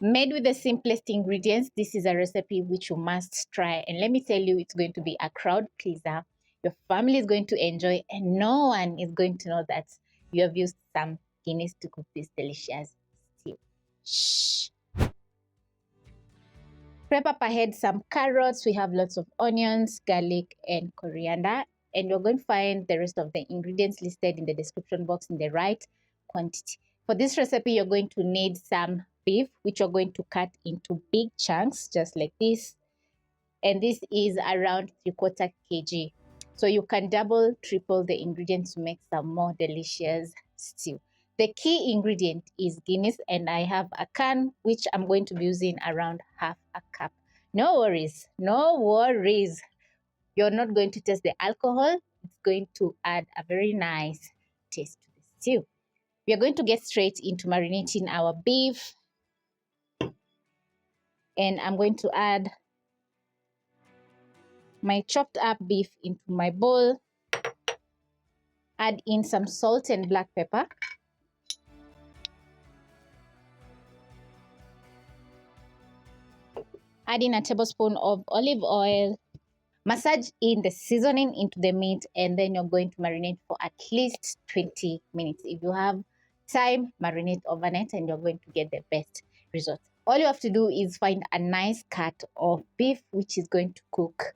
Made with the simplest ingredients. This is a recipe which you must try, and let me tell you, it's going to be a crowd pleaser. Your family is going to enjoy, and no one is going to know that you have used some Guinness to cook this delicious stew. Shh. Prep up ahead some carrots. We have lots of onions, garlic, and coriander, and you're going to find the rest of the ingredients listed in the description box in the right quantity. For this recipe, you're going to need some beef, which you're going to cut into big chunks, just like this. And this is around 3/4 kg. So you can double, triple the ingredients to make some more delicious stew. The key ingredient is Guinness, and I have a can, which I'm going to be using around half a cup. No worries, no worries. You're not going to taste the alcohol. It's going to add a very nice taste to the stew. We are going to get straight into marinating our beef. And I'm going to add my chopped up beef into my bowl. Add in some salt and black pepper. Add in a tablespoon of olive oil. Massage in the seasoning into the meat, and then you're going to marinate for at least 20 minutes. If you have time, marinate overnight, and you're going to get the best results. All you have to do is find a nice cut of beef which is going to cook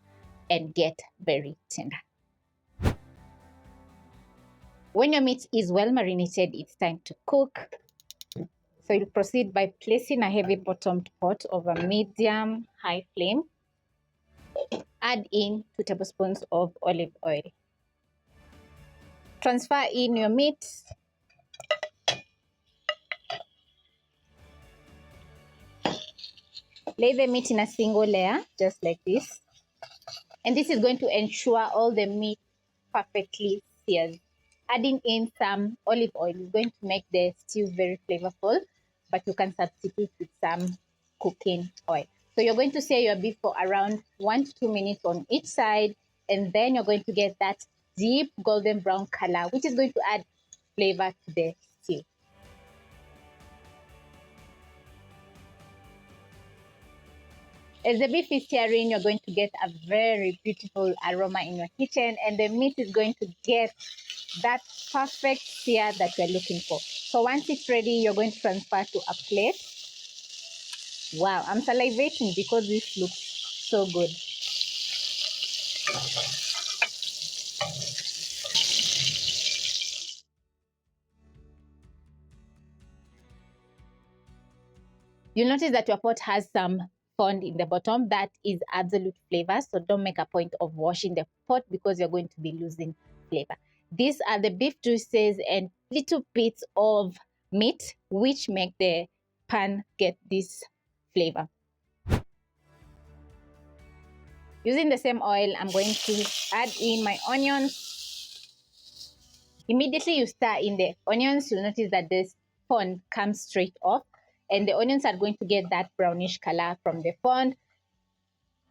and get very tender. When your meat is well marinated, it's time to cook. So you'll proceed by placing a heavy bottomed pot over medium-high flame. Add in 2 tablespoons of olive oil. Transfer in your meat. Lay the meat in a single layer, just like this. And this is going to ensure all the meat perfectly seared. Adding in some olive oil is going to make the stew very flavorful, but you can substitute with some cooking oil. So you're going to sear your beef for around 1 to 2 minutes on each side, and then you're going to get that deep golden brown color, which is going to add flavor to the stew. As the beef is searing, you're going to get a very beautiful aroma in your kitchen, and the meat is going to get that perfect sear that you're looking for. So once it's ready, you're going to transfer to a plate. Wow, I'm salivating because this looks so good. You'll notice that your pot has some fond in the bottom. That is absolute flavor, so don't make a point of washing the pot because you're going to be losing flavor. These are the beef juices and little bits of meat which make the pan get this flavor. Using the same oil, I'm going to add in my onions. Immediately you stir in the onions, you'll notice that this fond comes straight off, and the onions are going to get that brownish color from the fond.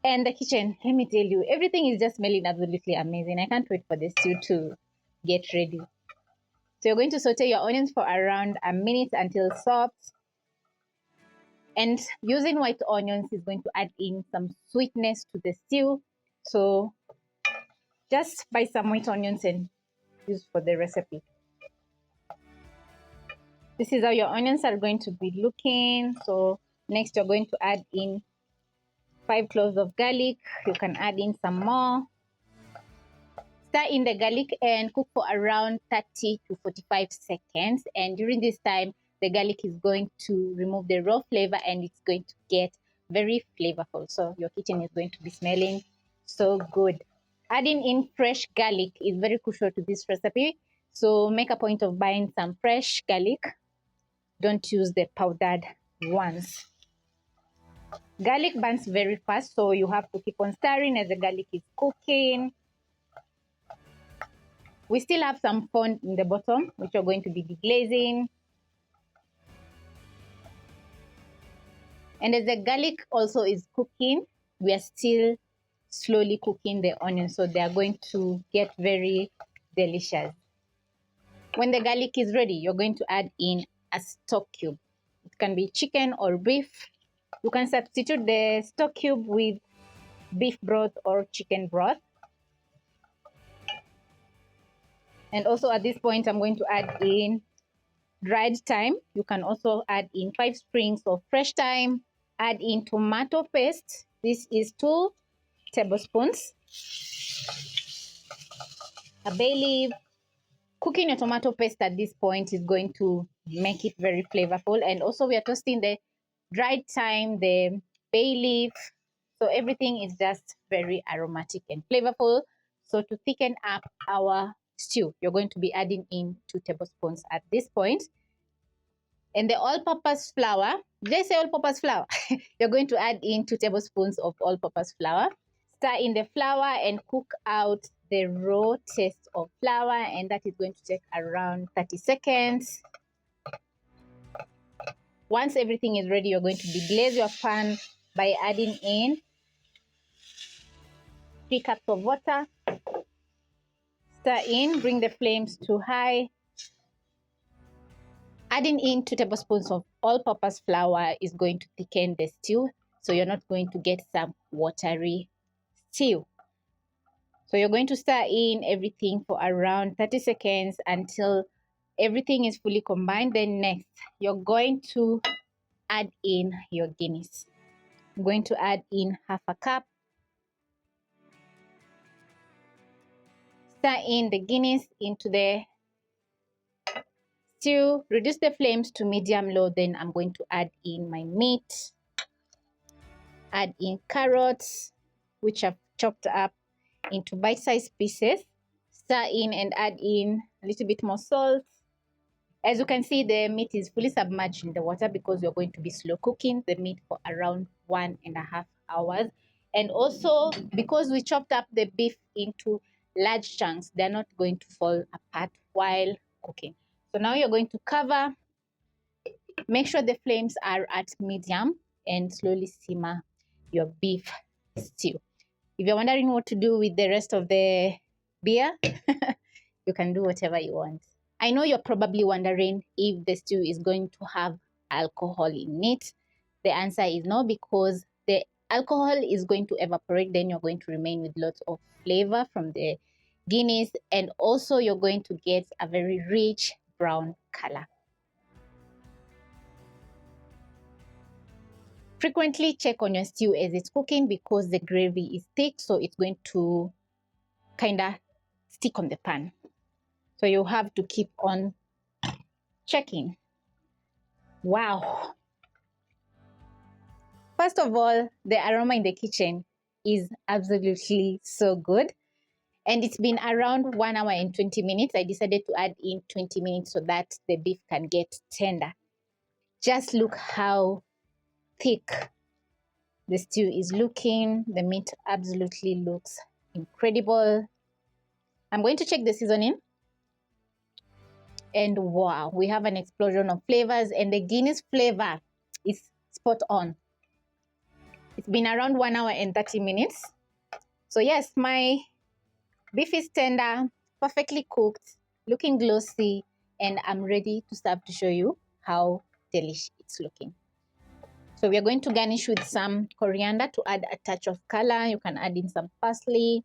And the kitchen, let me tell you, everything is just smelling absolutely amazing. I can't wait for the stew to get ready. So you're going to saute your onions for around a minute until soft. And using white onions is going to add in some sweetness to the stew. So just buy some white onions and use for the recipe. This is how your onions are going to be looking. So next you're going to add in 5 cloves of garlic. You can add in some more. Stir in the garlic and cook for around 30 to 45 seconds. And during this time, the garlic is going to remove the raw flavor and it's going to get very flavorful. So your kitchen is going to be smelling so good. Adding in fresh garlic is very crucial to this recipe. So make a point of buying some fresh garlic. Don't use the powdered ones. Garlic burns very fast, so you have to keep on stirring as the garlic is cooking. We still have some fond in the bottom, which we're going to be deglazing. And as the garlic also is cooking, we are still slowly cooking the onions, so they are going to get very delicious. When the garlic is ready, you're going to add in a stock cube. It can be chicken or beef. You can substitute the stock cube with beef broth or chicken broth. And also at this point, I'm going to add in dried thyme. You can also add in 5 sprigs of fresh thyme. Add in tomato paste. This is 2 tablespoons. A bay leaf. Cooking your tomato paste at this point is going to make it very flavorful. And also we are toasting the dried thyme, the bay leaf. So everything is just very aromatic and flavorful. So to thicken up our stew, you're going to be adding in 2 tablespoons at this point. And the all-purpose flour, did I say all-purpose flour? You're going to add in 2 tablespoons of all-purpose flour. Stir in the flour and cook out the raw taste of flour, and that is going to take around 30 seconds. Once everything is ready, you're going to deglaze your pan by adding in 3 cups of water. Stir in, bring the flames to high. Adding in 2 tablespoons of all-purpose flour is going to thicken the stew, so you're not going to get some watery stew. So you're going to stir in everything for around 30 seconds until everything is fully combined. Then next, you're going to add in your Guinness. I'm going to add in half a cup. Stir in the Guinness into the stew. Reduce the flames to medium-low. Then I'm going to add in my meat. Add in carrots, which I've chopped up into bite-sized pieces. Stir in and add in a little bit more salt. As you can see, the meat is fully submerged in the water because you're going to be slow cooking the meat for around 1.5 hours. And also, because we chopped up the beef into large chunks, they're not going to fall apart while cooking. So now you're going to cover. Make sure the flames are at medium and slowly simmer your beef stew. If you're wondering what to do with the rest of the beer, you can do whatever you want. I know you're probably wondering if the stew is going to have alcohol in it. The answer is no, because the alcohol is going to evaporate. Then you're going to remain with lots of flavor from the Guinness, and also you're going to get a very rich brown color. Frequently check on your stew as it's cooking because the gravy is thick, so it's going to kind of stick on the pan. So you have to keep on checking. Wow. First of all, the aroma in the kitchen is absolutely so good. And it's been around 1 hour and 20 minutes. I decided to add in 20 minutes so that the beef can get tender. Just look how thick the stew is looking. The meat absolutely looks incredible. I'm going to check the seasoning. And wow, we have an explosion of flavors, and the Guinness flavor is spot on. It's been around 1 hour and 30 minutes. So yes, my beef is tender, perfectly cooked, looking glossy, and I'm ready to serve to show you how delicious it's looking. So we are going to garnish with some coriander to add a touch of color. You can add in some parsley,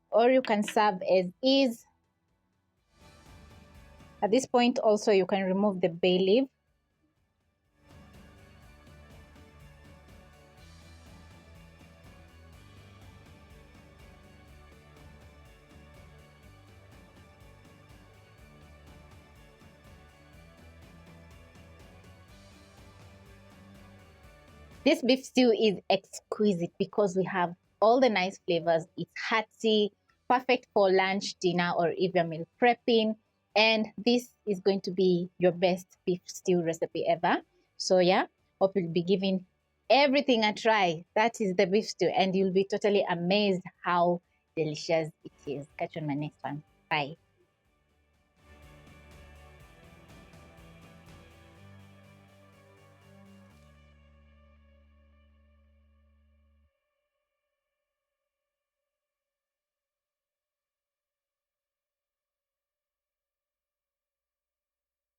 or you can serve as is. At this point also, you can remove the bay leaf. This beef stew is exquisite because we have all the nice flavors. It's hearty, perfect for lunch, dinner, or even meal prepping. And this is going to be your best beef stew recipe ever. So yeah, hope you'll be giving everything a try. That is the beef stew, and you'll be totally amazed how delicious it is. Catch you on my next one. Bye.